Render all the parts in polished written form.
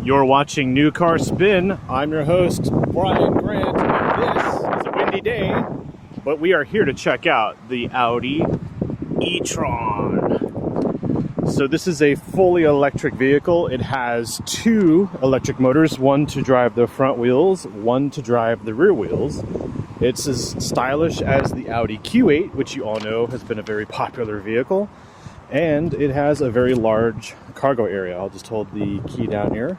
You're watching New Car Spin. I'm your host, Brian Grant, and this is a windy day, but we are here to check out the Audi eTron. So this is a fully electric vehicle. It has two electric motors, one to drive the front wheels, one to drive the rear wheels. It's as stylish as the Audi Q8, which you all know has been a very popular vehicle. And it has a very large cargo area. I'll just hold the key down here.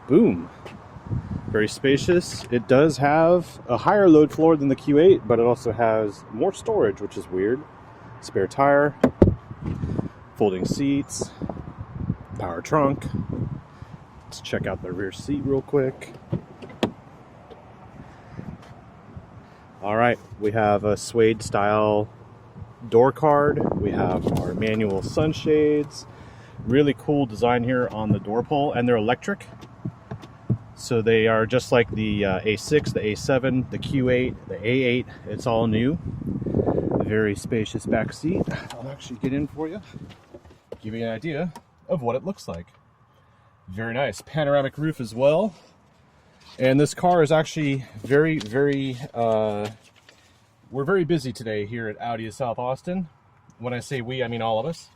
Boom. Very spacious. It does have a higher load floor than the Q8, but it also has more storage, which is weird. Spare tire, folding seats, power trunk. Let's check out the rear seat real quick. All right, we have a suede style door card. We have our manual sunshades. Really cool design here on the door pull, and they're electric. So they are just like the A6, the A7, the Q8, the A8. It's all new. Very spacious back seat. I'll actually get in for you, give you an idea of what it looks like. Very nice. Panoramic roof as well. And this car is actually very, we're very busy today here at Audi of South Austin. When I say we, I mean all of us.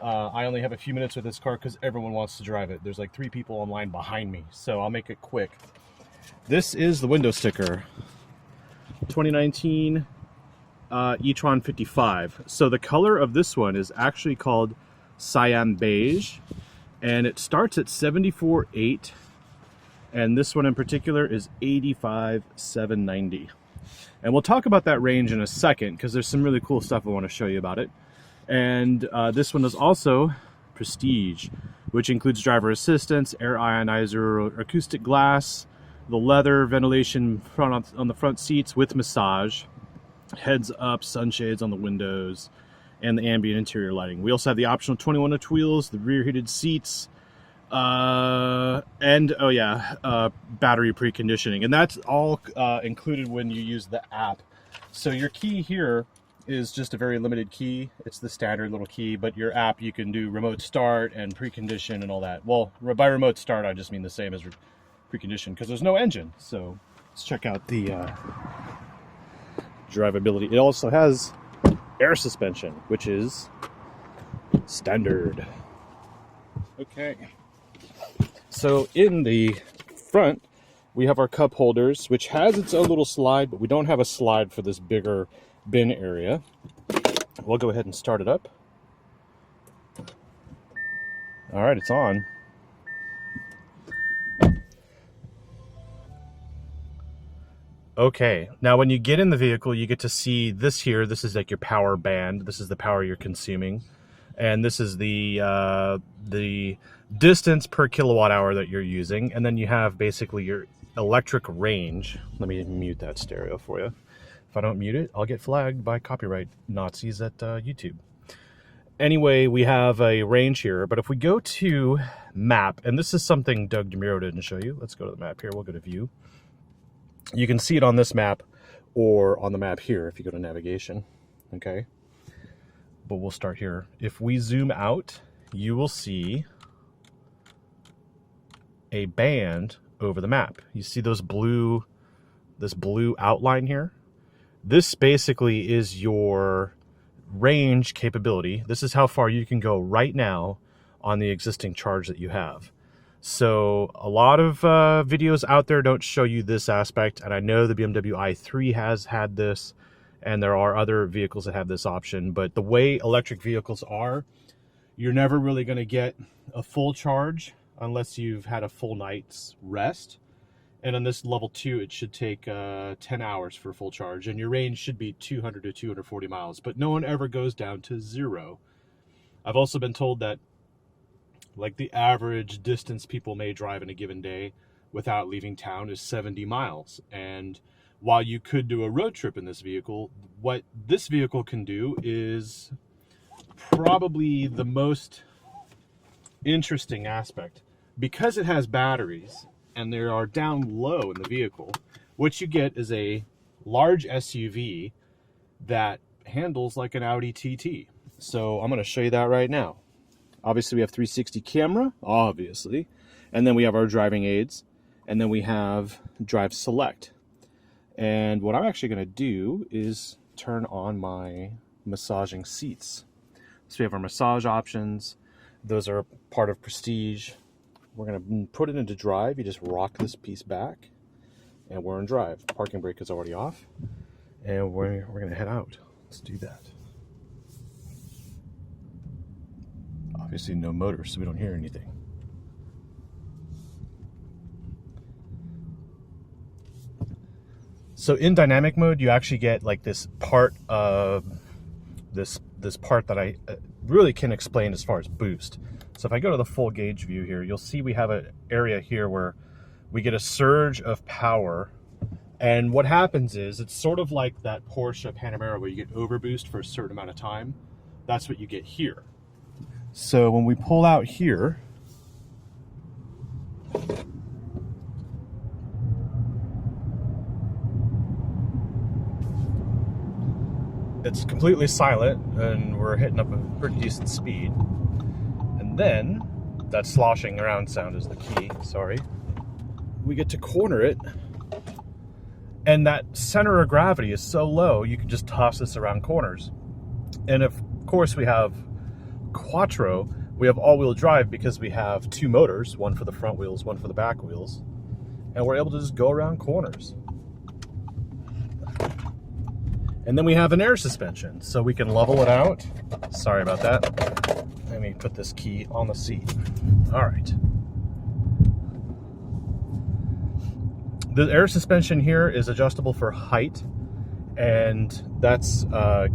I only have a few minutes with this car because everyone wants to drive it. There's like 3 people online behind me, so I'll make it quick. This is the window sticker. 2019 eTron 55. So the color of this one is actually called cyan beige, and it starts at 74,800, and this one in particular is 85,790. And we'll talk about that range in a second because there's some really cool stuff I want to show you about it. And this one is also Prestige, which includes driver assistance, air ionizer, acoustic glass, the leather ventilation front on the front seats with massage, heads up sunshades on the windows, and the ambient interior lighting. We also have the optional 21-inch wheels, the rear heated seats, and battery preconditioning, and that's all included when you use the app. So your key here is just a very limited key. It's the standard little key, but your app, you can do remote start and precondition and all that. Well, by remote start, I just mean the same as precondition because there's no engine. So let's check out the drivability. It also has air suspension, which is standard. Okay. So in the front, we have our cup holders, which has its own little slide, but we don't have a slide for this bigger bin area. We'll go ahead and start it up. All right, it's on. Okay, now when you get in the vehicle, you get to see this here. This is like your power band. This is the power you're consuming. And this is the distance per kilowatt hour that you're using. And then you have basically your electric range. Let me mute that stereo for you. If I don't mute it, I'll get flagged by copyright Nazis at YouTube. Anyway, we have a range here, but if we go to map, and this is something Doug DeMuro didn't show you. Let's go to the map here. We'll go to view. You can see it on this map or on the map here if you go to navigation. Okay. But we'll start here. If we zoom out, you will see a band over the map. You see this blue outline here? This basically is your range capability. This is how far you can go right now on the existing charge that you have. So a lot of videos out there don't show you this aspect, and I know the BMW i3 has had this, and there are other vehicles that have this option, but the way electric vehicles are, you're never really going to get a full charge unless you've had a full night's rest. And on this level 2, it should take 10 hours for full charge, and your range should be 200 to 240 miles, but no one ever goes down to 0. I've also been told that like the average distance people may drive in a given day without leaving town is 70 miles. And while you could do a road trip in this vehicle, what this vehicle can do is probably the most interesting aspect. Because it has batteries and they are down low in the vehicle, what you get is a large SUV that handles like an Audi TT. So I'm going to show you that right now. Obviously, we have 360 camera, obviously. And then we have our driving aids. And then we have Drive Select. And what I'm actually going to do is turn on my massaging seats. So we have our massage options. Those are part of Prestige. We're going to put it into drive. You just rock this piece back. And we're in drive. Parking brake is already off. And we're going to head out. Let's do that. Obviously no motor, so we don't hear anything. So in dynamic mode, you actually get like this part of this part that I really can explain as far as boost. So if I go to the full gauge view here, you'll see we have an area here where we get a surge of power. And what happens is it's sort of like that Porsche Panamera where you get overboost for a certain amount of time. That's what you get here. So when we pull out here, it's completely silent and we're hitting up a pretty decent speed. And then that sloshing around sound is the key, sorry. We get to corner it, and that center of gravity is so low you can just toss this around corners. And of course we have Quattro, we have all-wheel drive because we have two motors, one for the front wheels, one for the back wheels, and we're able to just go around corners. And then we have an air suspension, so we can level it out. Sorry about that. Let me put this key on the seat. All right. The air suspension here is adjustable for height, and that's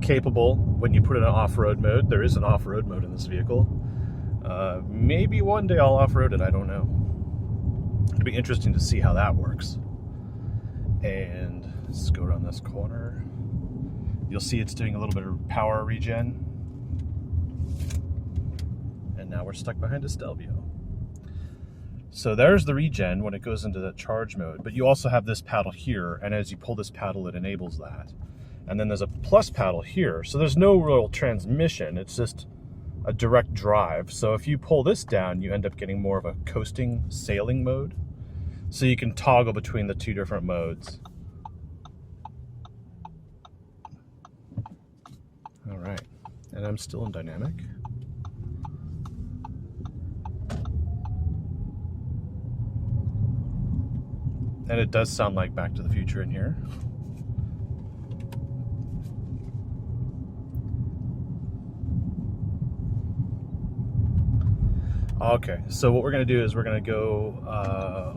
capable when you put it in off-road mode. There is an off-road mode in this vehicle. Maybe one day I'll off-road it, I don't know. It'll be interesting to see how that works. And let's go around this corner. You'll see it's doing a little bit of power regen. And now we're stuck behind a Stelvio. So there's the regen when it goes into the charge mode, but you also have this paddle here, and as you pull this paddle, it enables that. And then there's a plus paddle here, so there's no real transmission, it's just a direct drive. So if you pull this down, you end up getting more of a coasting sailing mode. So you can toggle between the two different modes. All right, and I'm still in dynamic. And it does sound like Back to the Future in here. Okay, so what we're going to do is we're going to go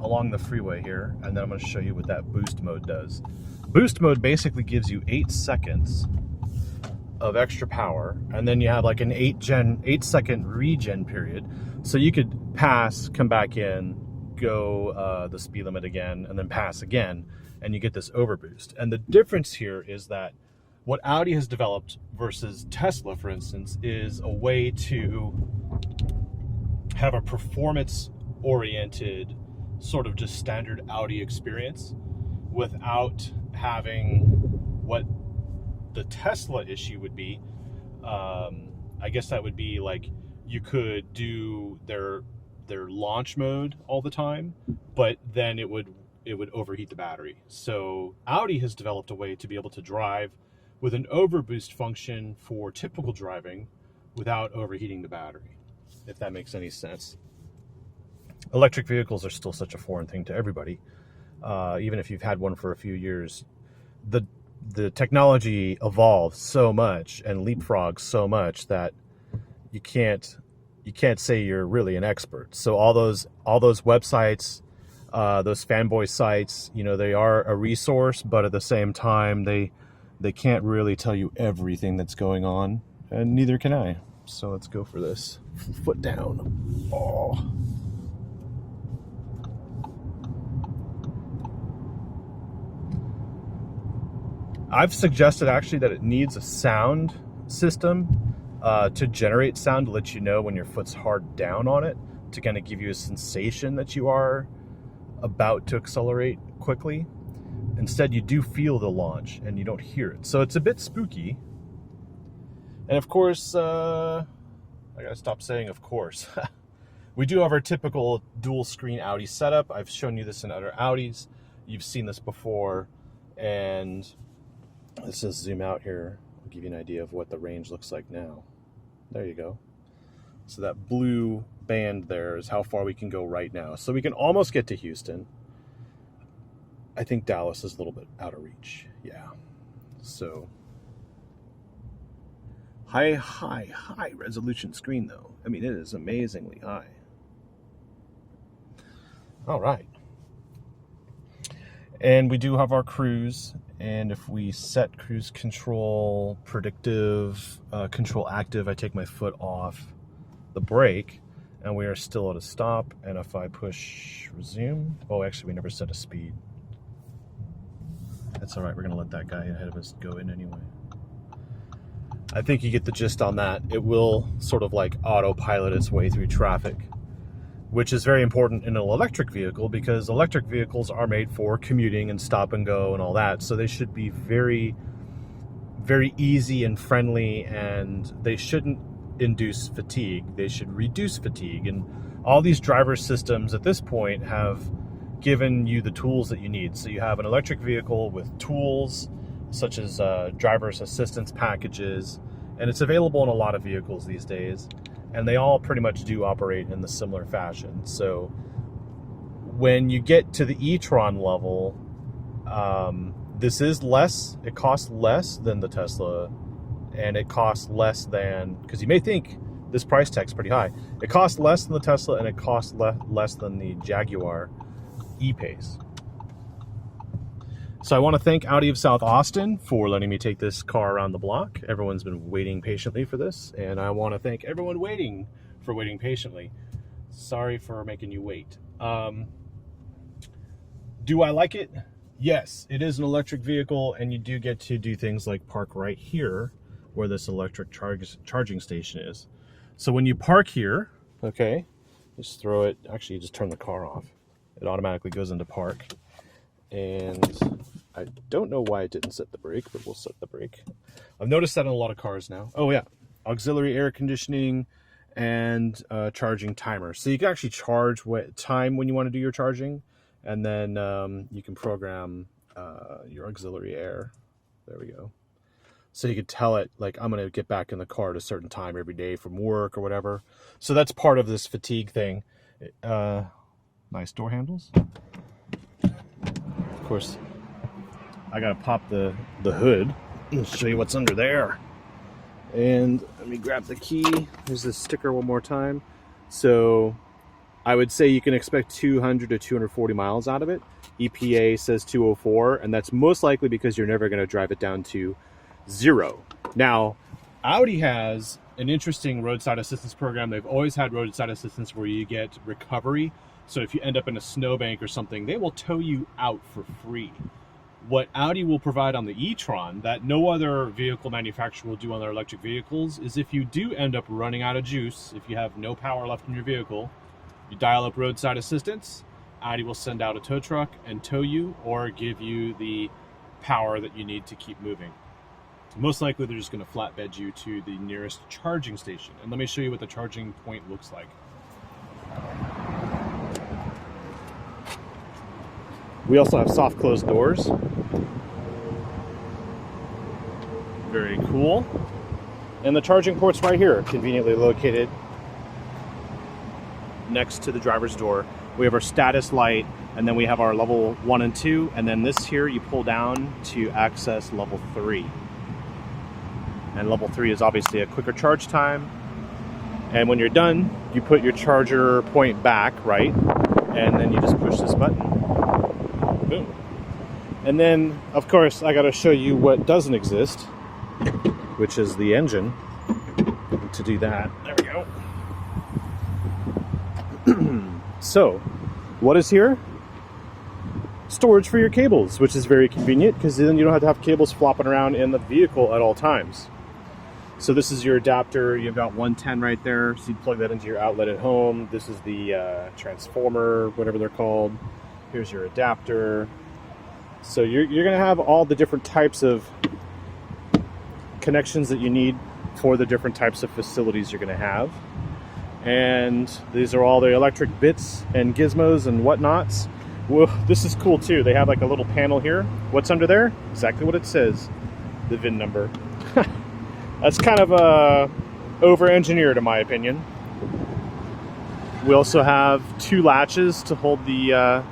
along the freeway here, and then I'm going to show you what that boost mode does. Boost mode basically gives you 8 seconds of extra power, and then you have like an 8-second regen period. So you could pass, come back in, go the speed limit again, and then pass again, and you get this overboost. And the difference here is that what Audi has developed versus Tesla, for instance, is a way to have a performance-oriented sort of just standard Audi experience without having what the Tesla issue would be. I guess that would be like you could do their launch mode all the time, but then it would overheat the battery. So Audi has developed a way to be able to drive with an overboost function for typical driving without overheating the battery, if that makes any sense. Electric vehicles are still such a foreign thing to everybody. Even if you've had one for a few years, the technology evolves so much and leapfrogs so much that you can't say you're really an expert. So all those websites, those fanboy sites, you know, they are a resource, but at the same time, they can't really tell you everything that's going on, and neither can I. So let's go for this. Foot down. Oh. I've suggested actually that it needs a sound system to generate sound to let you know when your foot's hard down on it, to kind of give you a sensation that you are about to accelerate quickly. Instead, you do feel the launch and you don't hear it. So it's a bit spooky. And of course, I I gotta stop saying of course. We do have our typical dual screen Audi setup. I've shown you this in other Audis. You've seen this before. And let's just zoom out here. I'll give you an idea of what the range looks like now. There you go. So that blue band there is how far we can go right now. So we can almost get to Houston. I think Dallas is a little bit out of reach. Yeah. So high resolution screen though. I mean, it is amazingly high. All right. And we do have our cruise. And if we set cruise control, predictive, control active, I take my foot off the brake and we are still at a stop. And if I push resume, oh, actually we never set a speed. That's all right. We're going to let that guy ahead of us go in anyway. I think you get the gist on that. It will sort of like autopilot its way through traffic, which is very important in an electric vehicle because electric vehicles are made for commuting and stop and go and all that. So they should be very, very easy and friendly, and they shouldn't induce fatigue. They should reduce fatigue. And all these driver systems at this point have given you the tools that you need. So you have an electric vehicle with tools such as driver's assistance packages, and it's available in a lot of vehicles these days, and they all pretty much do operate in the similar fashion. So when you get to the e-tron level, this is less, it costs less than the Tesla, and it costs less than, because you may think this price tag's pretty high, it costs less than the Tesla and it costs less than the Jaguar E-Pace. So I want to thank Audi of South Austin for letting me take this car around the block. Everyone's been waiting patiently for this, and I want to thank everyone waiting for waiting patiently. Sorry for making you wait. Do I like it? Yes, it is an electric vehicle, and you do get to do things like park right here where this electric charging station is. So when you park here, okay, just throw it, actually you just turn the car off. It automatically goes into park. And I don't know why it didn't set the brake, but we'll set the brake. I've noticed that in a lot of cars now. Oh yeah, auxiliary air conditioning and charging timer. So you can actually charge what time when you want to do your charging, and then you can program your auxiliary air. There we go. So you could tell it, like, I'm going to get back in the car at a certain time every day from work or whatever. So that's part of this fatigue thing. Nice door handles. Of course, I gotta pop the hood and show you what's under there. And let me grab the key. Here's the sticker one more time. So I would say you can expect 200 to 240 miles out of it. EPA says 204, and that's most likely because you're never going to drive it down to 0. Now, Audi has an interesting roadside assistance program. They've always had roadside assistance where you get recovery. So if you end up in a snowbank or something, they will tow you out for free. What Audi will provide on the e-tron that no other vehicle manufacturer will do on their electric vehicles is if you do end up running out of juice, if you have no power left in your vehicle, you dial up roadside assistance, Audi will send out a tow truck and tow you or give you the power that you need to keep moving. Most likely they're just going to flatbed you to the nearest charging station. And let me show you what the charging point looks like. We also have soft closed doors. Very cool. And the charging port's right here, conveniently located next to the driver's door. We have our status light, and then we have our level 1 and 2, and then this here you pull down to access level 3. And level 3 is obviously a quicker charge time. And when you're done, you put your charger point back, right? And then you just push this button. Boom. And then, of course, I gotta show you what doesn't exist, which is the engine. To do that, there we go. So, what is here? Storage for your cables, which is very convenient because then you don't have to have cables flopping around in the vehicle at all times. So this is your adapter. You've got 110 right there, so you plug that into your outlet at home. This is the transformer, whatever they're called. Here's your adapter. So you're going to have all the different types of connections that you need for the different types of facilities you're going to have. And these are all the electric bits and gizmos and whatnots. Whoa, this is cool too. They have like a little panel here. What's under there? Exactly what it says. The VIN number. That's kind of over-engineered in my opinion. We also have 2 latches to hold the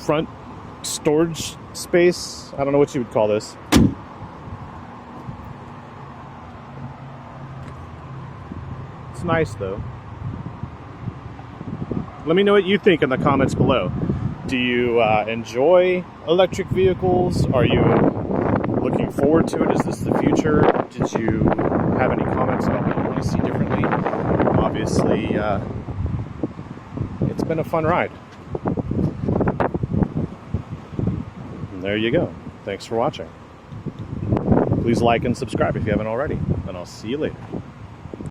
front storage space. I don't know what you would call this. It's nice though. Let me know what you think in the comments below. Do you enjoy electric vehicles? Are you looking forward to it? Is this the future? Did you have any comments about what you want to see differently? Obviously, it's been a fun ride. And there you go. Thanks for watching. Please like and subscribe if you haven't already. And I'll see you later.